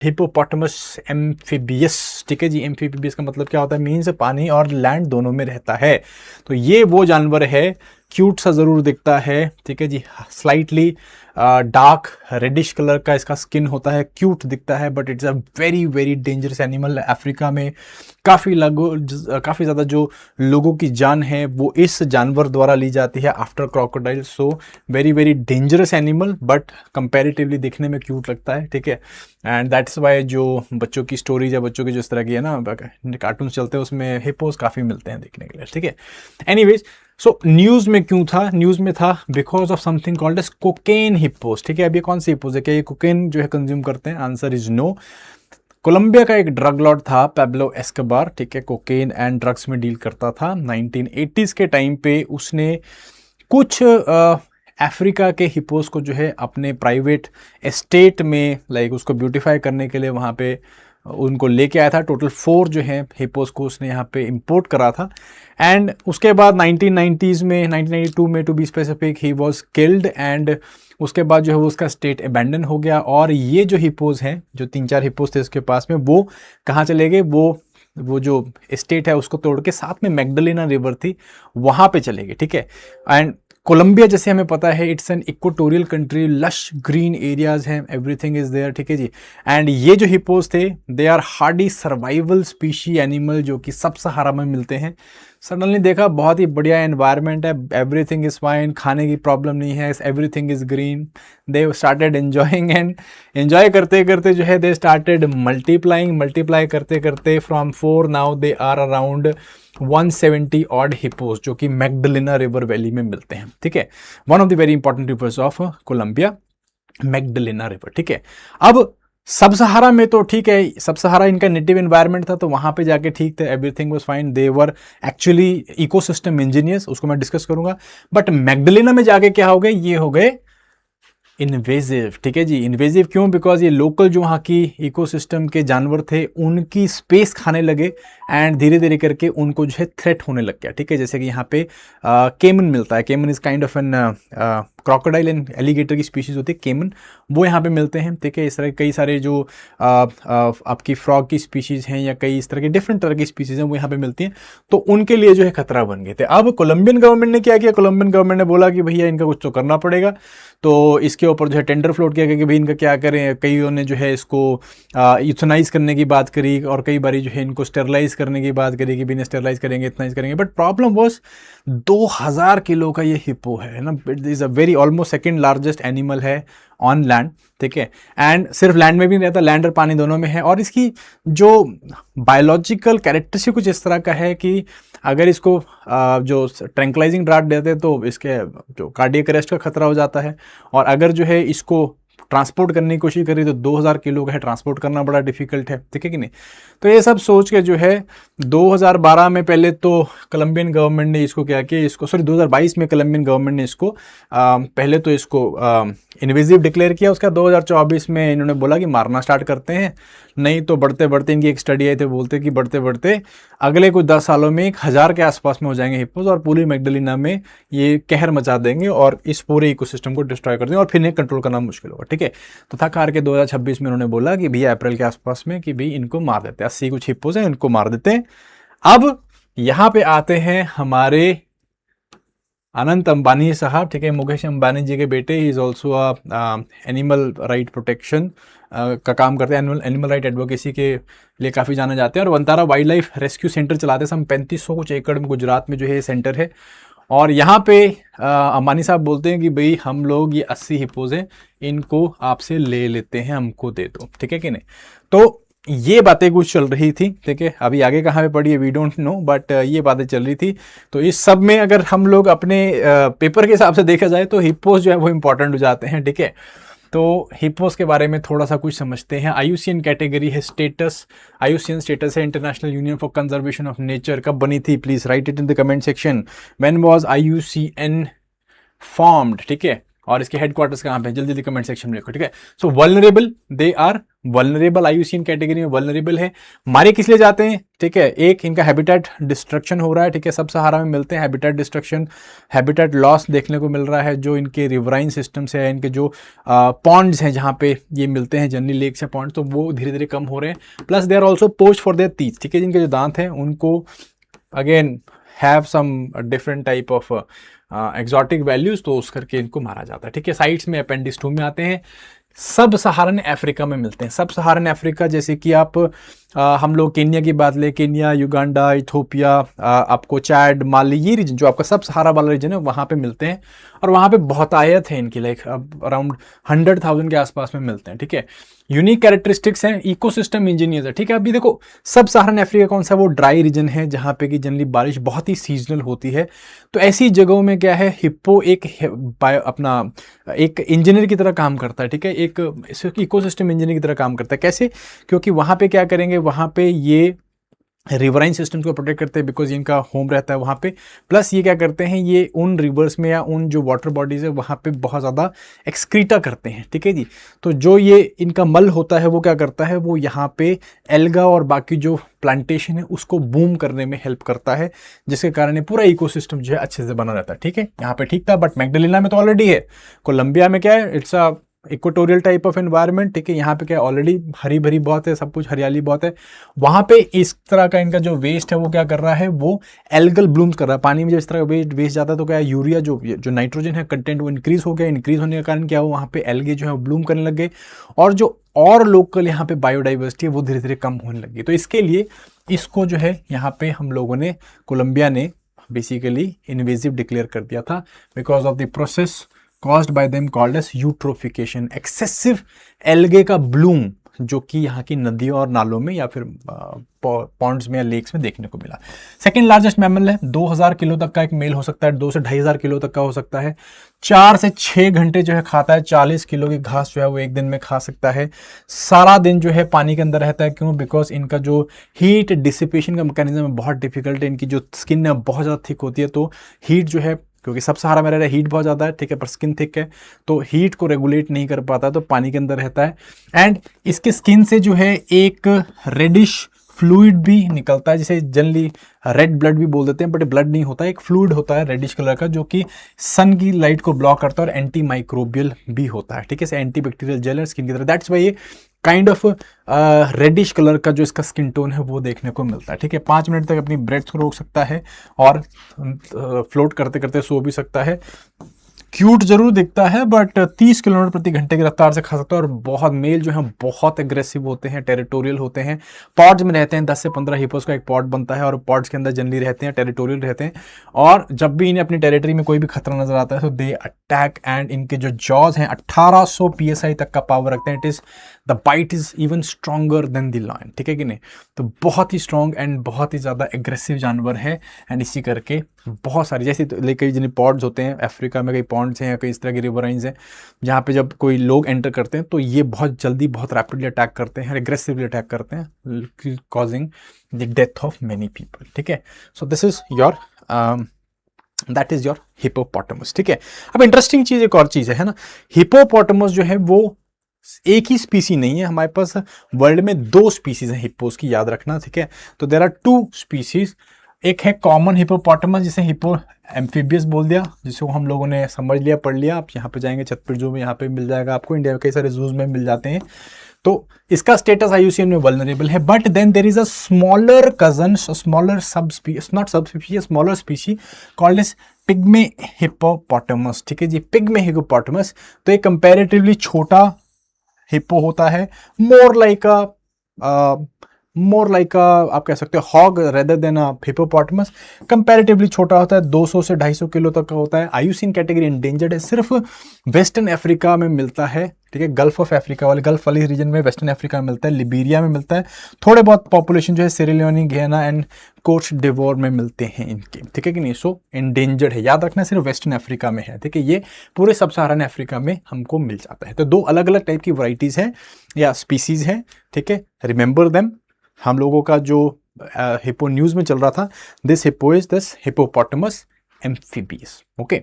Hippopotamus amphibious, ठीक है जी। Amphibious का मतलब क्या होता है, मीन्स पानी और लैंड दोनों में रहता है। तो ये वो जानवर है, क्यूट सा ज़रूर दिखता है, ठीक है जी। स्लाइटली डार्क रेडिश कलर का इसका स्किन होता है, क्यूट दिखता है, but it's a very very dangerous animal. Africa में काफ़ी ज़्यादा जो लोगों की जान है वो इस जानवर द्वारा ली जाती है after crocodile. So very very dangerous animal, but comparatively दिखने में क्यूट लगता है, ठीक है। एंड दैट्स वाई जो बच्चों की स्टोरीज या बच्चों की जिस तरह की है ना कार्टून्स चलते हैं उसमें हिप्पोज काफ़ी मिलते हैं देखने के लिए, ठीक है। एनीवेज, सो न्यूज़ में क्यों था, न्यूज़ में था because of something called as cocaine hippos, ठीक है। अब ये कौन सी हिप्पोज है, क्या ये कोकेन जो है कंज्यूम करते हैं? Answer is no. कोलंबिया का एक ड्रग लॉर्ड था पैब्लो एस्कोबार, ठीक है, कोकेन एंड ड्रग्स में डील करता था। 1980s के टाइम पे उसने कुछ अफ्रीका के हिप्पोस को जो है अपने प्राइवेट एस्टेट में लाइक उसको ब्यूटीफाई करने के लिए वहाँ पे उनको लेके आया था। टोटल 4 जो है हिप्पोस को उसने यहाँ पे इंपोर्ट करा था। एंड उसके बाद 1990s में, 1992 में to be specific, he was killed. And उसके बाद जो है वो उसका स्टेट अबैंडन हो गया। और ये जो हिप्पोज हैं, जो 3-4 हिप्पोज थे उसके पास में, वो कहाँ चले गए? वो जो स्टेट है उसको तोड़ के साथ में मैग्डलेना रिवर थी वहाँ पे चले गए, ठीक है। एंड कोलंबिया जैसे हमें पता है it's an equatorial country, lush green areas हैं, एवरीथिंग इज देयर, ठीक है जी। एंड ये जो हिप्पोज थे they are hardy survival species animal जो कि सब सहारा में मिलते हैं। सडनली देखा बहुत ही बढ़िया एनवायरनमेंट है, एवरीथिंग इज फाइन, खाने की प्रॉब्लम नहीं है, everything is green. They started enjoying and enjoy करते करते जो है दे स्टार्टेड मल्टीप्लाई करते करते from 4 now they are around 170 odd hippos जो कि मैग्डलेना रिवर वैली में मिलते हैं, ठीक है। One of the very important rivers of Colombia, Magdalena river, ठीक है। अब सब सहारा में तो ठीक है, सब सहारा इनका नेटिव एनवायरनमेंट था तो वहां पे जाके ठीक थे, everything was fine, they were actually ecosystem engineers, उसको मैं डिस्कस करूंगा। बट मैग्डलेना में जाके क्या हो गए, ये हो गए इन्वेजिव, ठीक है जी। इन्वेजिव क्यों? बिकॉज ये लोकल जो वहाँ की इकोसिस्टम के जानवर थे उनकी स्पेस खाने लगे एंड धीरे धीरे करके उनको जो है थ्रेट होने लग गया, ठीक है। जैसे कि यहाँ पे केमन मिलता है, caiman is kind of an crocodile and alligator की स्पीशीज होती है केमन, वो यहाँ पे मिलते हैं, ठीक है। इस तरह कई सारे जो आपकी फ्रॉग की स्पीशीज हैं या कई इस तरह की डिफरेंट तरह की स्पीशीज हैं वो यहाँ पे मिलती हैं, तो उनके लिए जो है खतरा बन गए थे। अब कोलंबियन गवर्नमेंट ने क्या किया, कोलंबियन गवर्नमेंट ने बोला कि भैया इनका कुछ तो करना पड़ेगा, तो इसके ऊपर जो है टेंडर फ्लोट किया गया कि भाई इनका क्या करें। कईयों ने जो है इसको यूथनाइज करने की बात करी और कई बारी जो है इनको स्टेरलाइज करने की बात करी कि भी स्टेरलाइज करेंगे, इथनाइज करेंगे। बट प्रॉब्लम वॉज 2000 किलो का ये हिप्पो है ना, it is a very almost second largest animal है ऑन लैंड, ठीक है। एंड सिर्फ लैंड में भी नहीं रहता, लैंड और पानी दोनों में है। और इसकी जो बायोलॉजिकल कैरेक्टरिस्टिक कुछ इस तरह का है कि अगर इसको जो ट्रैंक्विलाइजिंग ड्रग देते तो इसके जो कार्डियक अरेस्ट का खतरा हो जाता है, और अगर जो है इसको ट्रांसपोर्ट करने की कोशिश करी तो 2000 किलो का है, ट्रांसपोर्ट करना बड़ा डिफिकल्ट है, ठीक है कि नहीं। तो ये सब सोच के जो है 2012 में पहले तो कोलंबियन गवर्नमेंट ने इसको क्या किया, इसको 2022 में कोलंबियन गवर्नमेंट ने इसको पहले तो इसको इन्वेजिव डिक्लेयर किया। उसका 2024 में इन्होंने बोला कि मारना स्टार्ट करते हैं, नहीं तो बढ़ते बढ़ते, इनकी एक स्टडी आई थी बोलते कि बढ़ते बढ़ते अगले कुछ 10 सालों में 1000 के आसपास में हो जाएंगे हिप्पोज और पूरी मैग्डलेना में ये कहर मचा देंगे और इस पूरे इकोसिस्टम को डिस्ट्रॉय कर देंगे और फिर इन्हें कंट्रोल करना मुश्किल होगा, ठीक है। तो था कार के 2026 में उन्होंने बोला कि भैया अप्रैल के आसपास में कि भाई इनको मार देते हैं, 80 कुछ हिप्पोज हैं इनको मार देते हैं। अब यहाँ पे आते हैं हमारे अनंत अंबानी साहब, ठीक है, मुकेश अंबानी जी के बेटे। He is also animal right protection का काम करते हैं, एनिमल राइट एडवोकेसी के लिए काफ़ी जाने जाते हैं और Vantara wild life rescue centre चलाते हैं। सम 3500 कुछ एकड़ में गुजरात में जो है ये सेंटर है। और यहाँ पे अंबानी साहब बोलते हैं कि भाई हम लोग ये 80 हिप्पोज हैं इनको आपसे ले लेते हैं, हमको दे दो, ठीक है कि नहीं। तो ये बातें कुछ चल रही थी, ठीक है। अभी आगे कहाँ पे पड़ी है वी डोंट नो, बट ये बातें चल रही थी। तो इस सब में अगर हम लोग अपने पेपर के हिसाब से देखा जाए तो हिप्पोज जो है वो इंपॉर्टेंट हो जाते हैं, ठीक है। तो हिप्पोज के बारे में थोड़ा सा कुछ समझते हैं। IUCN कैटेगरी है स्टेटस, IUCN स्टेटस है international union for conservation of nature. कब बनी थी please right it in the comment section. When was IUCN formed, ठीक है। और इसके हेडक्वार्टर्स कहाँ पे है, जल्दी जल्दी कमेंट सेक्शन में लिखो, ठीक है। So vulnerable, they are vulnerable, IUCN category में वल्नरेबल है। मारे किस लिए जाते हैं, ठीक है, एक इनका हैबिटेट डिस्ट्रक्शन हो रहा है, ठीक है, सब सहारा में मिलते हैं, हैबिटेट डिस्ट्रक्शन, हैबिटेट लॉस देखने को मिल रहा है, जो इनके रिवराइन सिस्टम से है, इनके जो पॉन्ड्स हैं जहाँ पे ये मिलते हैं, जनरली लेक से पॉन्ड्स, तो वो धीरे धीरे कम हो रहे हैं। Plus they are also poached for their teeth, ठीक है, जिनके जो दांत हैं उनको again have some different type of exotic values, तो उस करके इनको मारा जाता है, ठीक है। साइड्स में अपेंडिक्स 2 में आते हैं, सब सहारन अफ्रीका में मिलते हैं। सब सहारन अफ्रीका जैसे कि आप हम लोग केन्या की बात लें, केन्या, युगांडा, इथोपिया, आपको चैड, माली, ये रीजन जो आपका सब सहारा वाला रीजन है वहाँ पे मिलते हैं, और वहाँ पे बहुत आयत है इनकी, लाइक अराउंड 100,000 के आसपास में मिलते हैं, ठीक है। यूनिक कैरेक्टरिस्टिक्स हैं, इकोसिस्टम इंजीनियर्स है, ठीक है। अभी देखो सब सहारन अफ्रीका कौन सा, वो ड्राई रीजन है जहाँ पे कि जनरली बारिश बहुत ही सीजनल होती है, तो ऐसी जगहों में क्या है, हिप्पो एक अपना एक इंजीनियर की तरह काम करता है, ठीक है, एक इकोसिस्टम इंजीनियर की तरह काम करता है। कैसे, क्योंकि वहाँ पे क्या करेंगे, वहाँ पे ये रिवराइन सिस्टम को प्रोटेक्ट करते हैं, बिकॉज इनका होम रहता है वहाँ पे। प्लस ये क्या करते हैं, ये उन रिवर्स में या उन जो वाटर बॉडीज है वहाँ पे बहुत ज़्यादा एक्सक्रीटा करते हैं, ठीक है जी। तो जो ये इनका मल होता है वो क्या करता है, वो यहाँ पे एल्गा और बाकी जो प्लांटेशन है उसको बूम करने में हेल्प करता है, जिसके कारण ये पूरा इकोसिस्टम जो है अच्छे से बना रहता है, ठीक है। यहाँ पे ठीक था, बट मैग्डालेना में तो ऑलरेडी है। कोलंबिया में क्या है, it's a equatorial type of environment, ठीक है। यहाँ पे क्या ऑलरेडी हरी भरी बहुत है, सब कुछ हरियाली बहुत है। वहाँ पे इस तरह का इनका जो वेस्ट है वो क्या कर रहा है, वो एल्गल ब्लूम्स कर रहा है। पानी में जब इस तरह का वेस्ट जाता है तो क्या यूरिया जो नाइट्रोजन है कंटेंट वो इंक्रीज हो गया। इंक्रीज होने के कारण क्या हुआ, वहाँ पे एल्गे जो है वो ब्लूम करने लग गए, और जो और लोकल यहाँ पे बायोडाइवर्सिटी है वो धीरे धीरे कम होने लगी। तो इसके लिए इसको जो है यहाँ पे हम लोगों ने, कोलंबिया ने बेसिकली इन्वेजिव डिक्लेयर कर दिया था, because of the process caused by them called as eutrophication, excessive algae का bloom, जो कि यहाँ की नदियों और नालों में या फिर पॉन्ड्स में या लेक्स में देखने को मिला। सेकेंड लार्जेस्ट मैमल है, 2000 किलो तक का एक मेल हो सकता है, 2 से 2500 किलो तक का हो सकता है। 4 से 6 घंटे जो है खाता है, 40 किलो की घास जो है वो एक दिन में खा सकता है। सारा दिन जो है पानी के अंदर रहता है, क्यों, बिकॉज इनका जो हीट डिसिपेशन का मैकेनिज्म है बहुत डिफिकल्ट है। इनकी जो स्किन है बहुत ज़्यादा थिक होती है, तो हीट जो है, क्योंकि सब सहारा में रह रहा है, हीट बहुत ज़्यादा है, ठीक है, पर स्किन थिक है तो हीट को रेगुलेट नहीं कर पाता, तो पानी के अंदर रहता है। एंड इसके स्किन से जो है एक रेडिश फ्लूइड भी निकलता है, जिसे जनरली रेड ब्लड भी बोल देते हैं, बट ब्लड नहीं होता है, एक फ्लूइड होता है रेडिश कलर का, जो कि सन की लाइट को ब्लॉक करता है और एंटी माइक्रोबियल भी होता है, ठीक है, एंटी बैक्टीरियल जेल है स्किन की तरह। दैट्स वाई ये काइंड ऑफ रेडिश कलर का जो इसका स्किन टोन है वो देखने को मिलता है, ठीक है। 5 मिनट तक अपनी ब्रेथ को रोक सकता है और फ्लोट करते करते सो भी सकता है। क्यूट जरूर दिखता है, बट 30 किलोमीटर प्रति घंटे की रफ्तार से खा सकता है, और बहुत मेल जो है बहुत एग्रेसिव होते हैं, टेरिटोरियल होते हैं, पॉड्स में रहते हैं। 10 से 15 हिपोस का एक पॉड बनता है, और पॉड्स के अंदर जनरली रहते हैं, टेरिटोरियल रहते हैं, और जब भी इन्हें अपनी टेरिटरी में कोई भी खतरा नजर आता है तो दे अटैक। एंड इनके जो जॉज हैं 1800 PSI तक का पावर रखते हैं। It is the bite is even stronger than the lion, ठीक है कि नहीं। तो बहुत ही स्ट्रॉन्ग एंड बहुत ही ज़्यादा एग्रेसिव जानवर है। एंड इसी करके बहुत सारी, जैसे कई जिन्हें पॉड्स होते हैं अफ्रीका में, कई पॉन्ड्स हैं या कई इस तरह की रिवराइंस हैं, जहाँ पे जब कोई लोग एंटर करते हैं तो ये बहुत जल्दी बहुत रैपिडली अटैक करते हैं, एग्रेसिवली अटैक करते हैं, causing the death of many people, ठीक है। So this is your that is your hippopotamus, ठीक है। अब इंटरेस्टिंग चीज़ एक और चीज़ है ना, हिपोपोटामस जो है वो एक ही स्पीसी नहीं है, हमारे पास वर्ल्ड में 2 स्पीसीज हैं हिप्पोस की, याद रखना, ठीक है। तो देयर आर 2 स्पीसीज, एक है कॉमन हिपोपोटामस जिसे हिप्पो एम्फीबियस बोल दिया, जिसको हम लोगों ने समझ लिया, पढ़ लिया। आप यहाँ पे जाएंगे छतरपुर जू में, यहाँ पे मिल जाएगा आपको, इंडिया में कई सारे जूज में मिल जाते हैं। तो इसका स्टेटस आईयूसीएन में वल्नरेबल है, but then there is a smaller cousin, smaller sub species, not sub species, smaller specie called as pygmy hippopotamus, ठीक है जी। पिग्मे हिप्पोपोटामस तो एक कंपैरेटिवली छोटा हिप्पो होता है, मोर लाइक आप कह सकते हो हॉग रेदर देन अ हिप्पोपोटामस। कंपैरेटिवली छोटा होता है, 200 से 250 किलो तक का होता है। आईयूसीएन कैटेगरी एंडेंजर्ड है, सिर्फ वेस्टर्न अफ्रीका में मिलता है, ठीक है। गल्फ ऑफ अफ्रीका वाले, गल्फ वाली रीजन में वेस्टर्न अफ्रीका में मिलता है, लिबेरिया में मिलता है, थोड़े बहुत पॉपुलेशन जो है सिएरा, घियाना एंड कोट डिवोर में मिलते हैं इनके, ठीक है कि नहीं। सो एंडेंजर्ड है, याद रखना, सिर्फ वेस्टर्न अफ्रीका में है, ठीक है। ये पूरे सब सहारन अफ्रीका में हमको मिल जाता है। तो 2 अलग अलग टाइप की वराइटीज है या स्पीसीज है, ठीक है। Remember them. हम लोगों का जो हिप्पो न्यूज में चल रहा था, this hippo is this hippopotamus amphibious, okay.